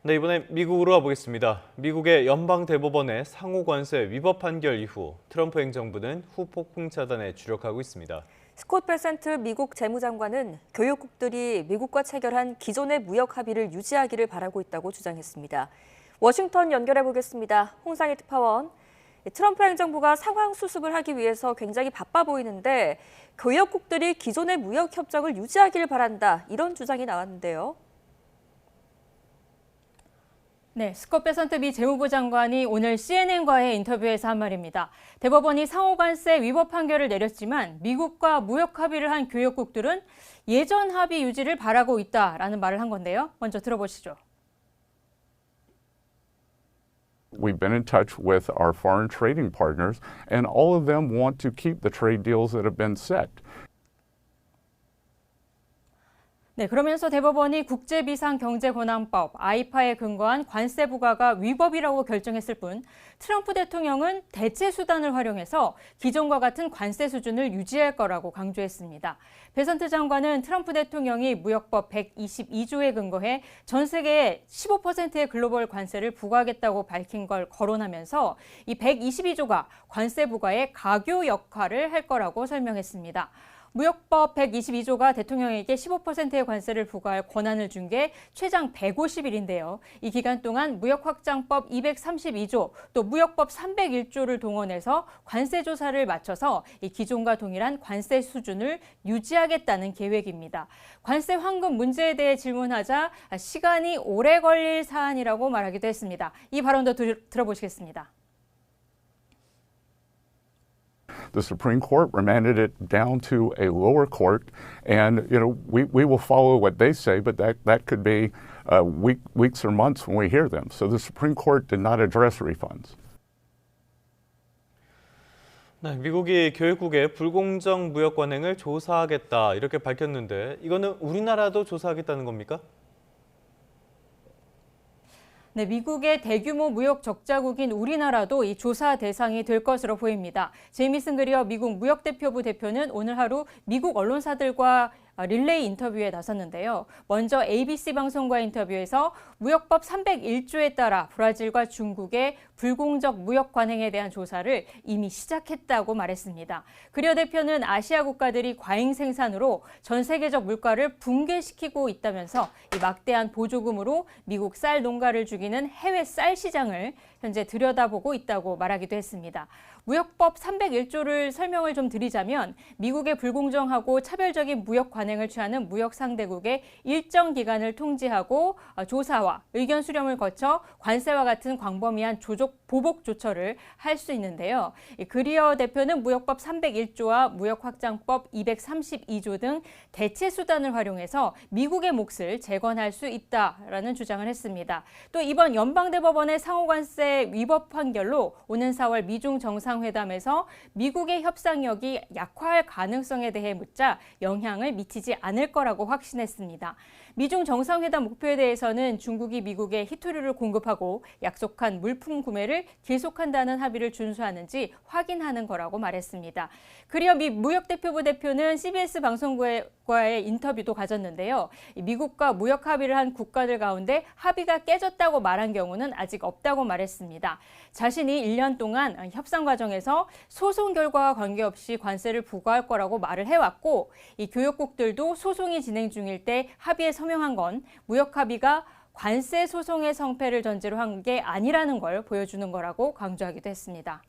네, 이번엔 미국으로 가보겠습니다. 미국의 연방대법원의 상호 관세 위법 판결 이후 트럼프 행정부는 후폭풍 차단에 주력하고 있습니다. 스콧 베센트 미국 재무장관은 교역국들이 미국과 체결한 기존의 무역 합의를 유지하기를 바라고 있다고 주장했습니다. 워싱턴 연결해 보겠습니다. 홍상희 특파원. 트럼프 행정부가 상황 수습을 하기 위해서 굉장히 바빠 보이는데 교역국들이 기존의 무역 협정을 유지하기를 바란다, 이런 주장이 나왔는데요. 네, 스콧 베센트 미 재무부 장관이 오늘 CNN과의 인터뷰에서 한 말입니다. 대법원이 상호관세 위법 판결을 내렸지만 미국과 무역 합의를 한 교역국들은 예전 합의 유지를 바라고 있다라는 말을 한 건데요. 먼저 들어보시죠. We've been in touch with our foreign trading partners, and all of them want to keep the trade deals that have been set. 네, 그러면서 대법원이 국제비상경제권한법 아이파에 근거한 관세 부과가 위법이라고 결정했을 뿐 트럼프 대통령은 대체 수단을 활용해서 기존과 같은 관세 수준을 유지할 거라고 강조했습니다. 베센트 장관은 트럼프 대통령이 무역법 122조에 근거해 전 세계에 15%의 글로벌 관세를 부과하겠다고 밝힌 걸 거론하면서 이 122조가 관세 부과의 가교 역할을 할 거라고 설명했습니다. 무역법 122조가 대통령에게 15%의 관세를 부과할 권한을 준 게 최장 150일인데요. 이 기간 동안 무역확장법 232조, 또 무역법 301조를 동원해서 관세 조사를 마쳐서 이 기존과 동일한 관세 수준을 유지하겠다는 계획입니다. 관세 환급 문제에 대해 질문하자 시간이 오래 걸릴 사안이라고 말하기도 했습니다. 이 발언도 들어보시겠습니다. The Supreme Court remanded it down to a lower court, and we will follow what they say, but that could be weeks or months when we hear them. So the Supreme Court did not address refunds. 네, 미국이 교역국의 불공정 무역 관행을 조사하겠다 이렇게 밝혔는데 이거는 우리나라도 조사하겠다는 겁니까? 네, 미국의 대규모 무역 적자국인 우리나라도 이 조사 대상이 될 것으로 보입니다. 제이미슨 그리어 미국 무역대표부 대표는 오늘 하루 미국 언론사들과 릴레이 인터뷰에 나섰는데요. 먼저 ABC 방송과 인터뷰에서 무역법 301조에 따라 브라질과 중국의 불공정 무역 관행에 대한 조사를 이미 시작했다고 말했습니다. 그리어 대표는 아시아 국가들이 과잉 생산으로 전 세계적 물가를 붕괴시키고 있다면서 이 막대한 보조금으로 미국 쌀 농가를 죽이는 해외 쌀 시장을 현재 들여다보고 있다고 말하기도 했습니다. 무역법 301조를 설명을 좀 드리자면 미국의 불공정하고 차별적인 무역 관행을 취하는 무역 상대국의 일정 기간을 통지하고 조사와 의견 수렴을 거쳐 관세와 같은 광범위한 보복 조처를 할 수 있는데요. 그리어 대표는 무역법 301조와 무역확장법 232조 등 대체 수단을 활용해서 미국의 몫을 재건할 수 있다라는 주장을 했습니다. 또 이번 연방대법원의 상호관세 위법 판결로 오는 4월 미중 정상회담에서 미국의 협상력이 약화할 가능성에 대해 묻자 영향을 미치지 않을 거라고 확신했습니다. 미중 정상회담 목표에 대해서는 중국이 미국에 히토류를 공급하고 약속한 물품 구매를 계속한다는 합의를 준수하는지 확인하는 거라고 말했습니다. 그리어 미 무역대표부 대표는 CBS 방송과의 인터뷰도 가졌는데요. 미국과 무역 합의를 한 국가들 가운데 합의가 깨졌다고 말한 경우는 아직 없다고 말했습니다. 자신이 1년 동안 협상 과정에서 소송 결과와 관계없이 관세를 부과할 거라고 말을 해왔고 이 교역국들도 소송이 진행 중일 때 합의에 서명한 건 무역 합의가 관세 소송의 성패를 전제로 한 게 아니라는 걸 보여주는 거라고 강조하기도 했습니다.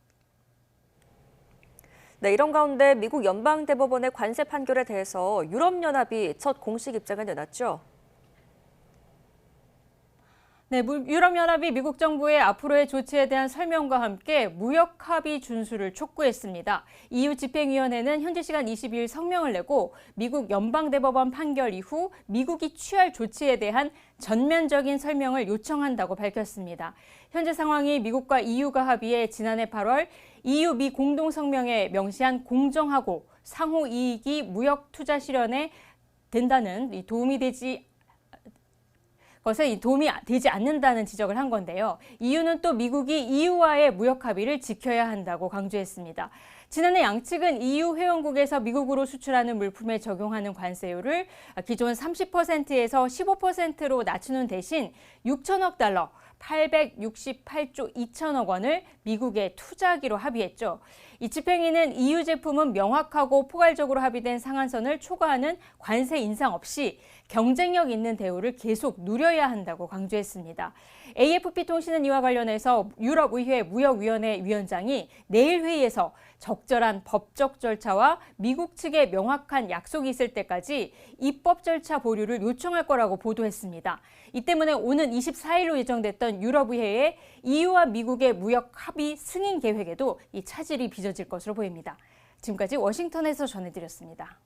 네, 이런 가운데 미국 연방대법원의 관세 판결에 대해서 유럽연합이 첫 공식 입장을 내놨죠. 네, 유럽연합이 미국 정부의 앞으로의 조치에 대한 설명과 함께 무역 합의 준수를 촉구했습니다. EU 집행위원회는 현지 시간 22일 성명을 내고 미국 연방대법원 판결 이후 미국이 취할 조치에 대한 전면적인 설명을 요청한다고 밝혔습니다. 현재 상황이 미국과 EU가 합의해 지난해 8월 EU 미 공동성명에 명시한 공정하고 상호 이익이 무역 투자 실현에 된다는 도움이 되지 것에 도움이 되지 않는다는 지적을 한 건데요. EU는 또 미국이 EU와의 무역 합의를 지켜야 한다고 강조했습니다. 지난해 양측은 EU 회원국에서 미국으로 수출하는 물품에 적용하는 관세율을 기존 30%에서 15%로 낮추는 대신 6천억 달러, 868조 2천억 원을 미국에 투자하기로 합의했죠. 이 집행위는 EU 제품은 명확하고 포괄적으로 합의된 상한선을 초과하는 관세 인상 없이 경쟁력 있는 대우를 계속 누려야 한다고 강조했습니다. AFP 통신은 이와 관련해서 유럽의회 무역위원회 위원장이 내일 회의에서 적절한 법적 절차와 미국 측의 명확한 약속이 있을 때까지 입법 절차 보류를 요청할 거라고 보도했습니다. 이 때문에 오는 24일로 예정됐던 유럽의회의 EU와 미국의 무역 합의 승인 계획에도 이 차질이 빚어질 것으로 보입니다. 지금까지 워싱턴에서 전해드렸습니다.